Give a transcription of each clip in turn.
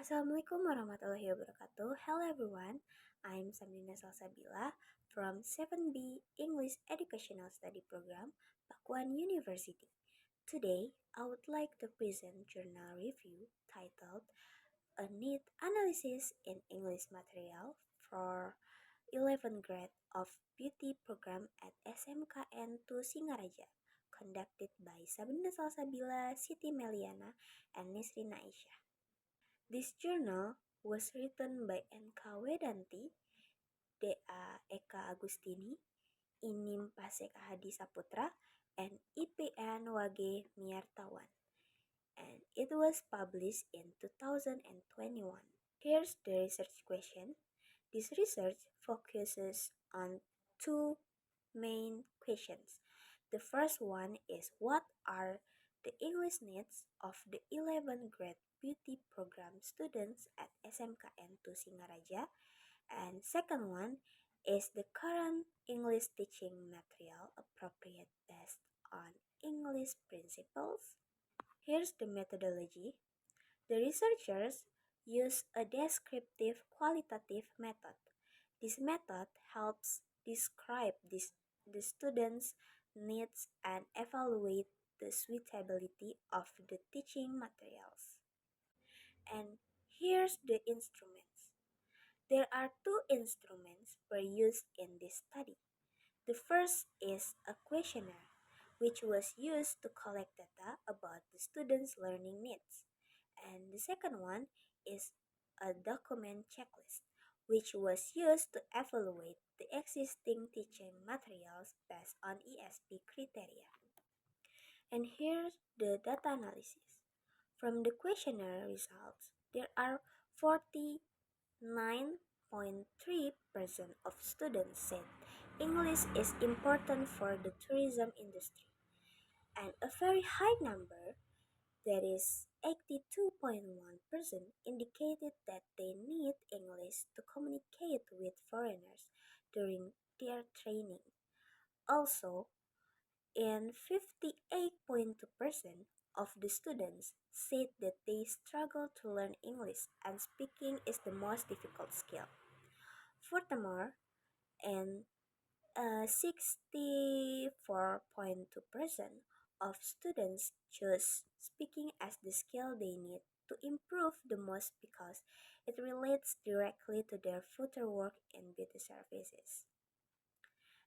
Assalamualaikum warahmatullahi wabarakatuh. Hello everyone, I'm Samrina Salsabila from 7B English Educational Study Program, Pakuan University. Today, I would like to present journal review titled A Need Analysis in English Material for 11th grade of Beauty Program at SMKN 2 Singaraja, conducted by Sabrina Salsabila, Siti Meliana, and Nisrina Aisyah. This journal was written by N.K. Wedanti, D.A. Eka Agustini, Inim Pasek Hadi Saputra, and IPN Wage Miartawan, and it was published in 2021. Here's the research question. This research focuses on two main questions. The first one is, what are the English needs of the 11th grade beauty program students at SMKN 2 Singaraja? And second one is, the current English teaching material appropriate based on English principles? Here's the methodology. The researchers use a descriptive qualitative method. This method helps describe the students' needs and evaluate the suitability of the teaching materials. And here's the instruments. There are two instruments were used in this study. The first is a questionnaire, which was used to collect data about the students' learning needs. And the second one is a document checklist, which was used to evaluate the existing teaching materials based on ESP criteria. And here's the data analysis. From the questionnaire results, there are 49.3% of students said English is important for the tourism industry, and a very high number, that is 82.1%, indicated that they need English to communicate with foreigners during their training. Also, in 58.2% of the students said that they struggle to learn English and speaking is the most difficult skill. Furthermore, in 64.2% of students choose speaking as the skill they need to improve the most because it relates directly to their future work in beauty services.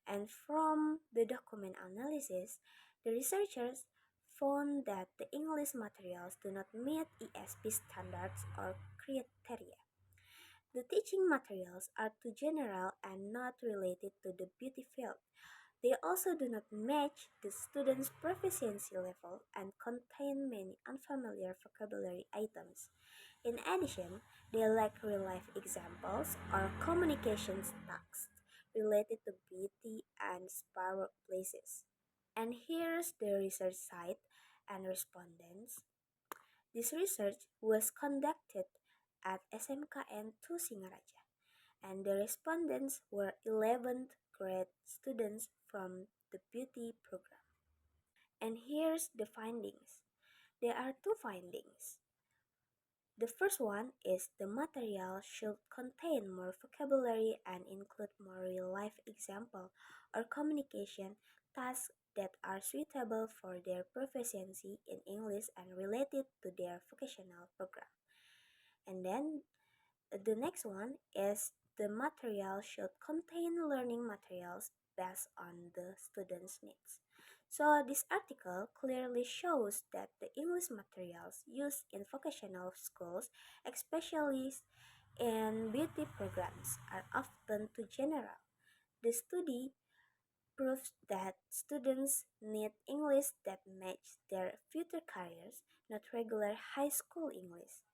And from the document analysis, the researchers found that the English materials do not meet ESP standards or criteria. The teaching materials are too general and not related to the beauty field. They also do not match the students' proficiency level and contain many unfamiliar vocabulary items. In addition, they lack real-life examples or communications tasks related to beauty and spa workplaces. And here's the research site and respondents. This research was conducted at SMKN 2 Singaraja, and the respondents were 11th grade students from the beauty program. And here's the findings. There are two findings. The first one is, the material should contain more vocabulary and include more real-life example or communication tasks that are suitable for their proficiency in English and related to their vocational program. And then the next one is, the material should contain learning materials based on the student's needs. So this article clearly shows that the English materials used in vocational schools, especially in beauty programs, are often too general. The study proves that students need English that match their future careers, not regular high school English.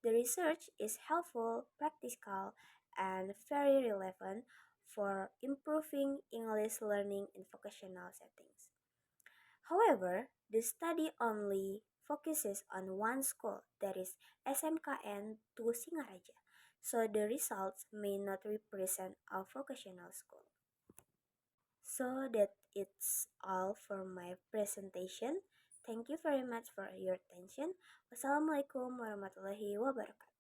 The research is helpful, practical, and very relevant for improving English learning in vocational settings. However, the study only focuses on one school, that is SMKN 2 Singaraja, so the results may not represent a vocational school. So that it's all for my presentation. Thank you very much for your attention. Wassalamualaikum warahmatullahi wabarakatuh.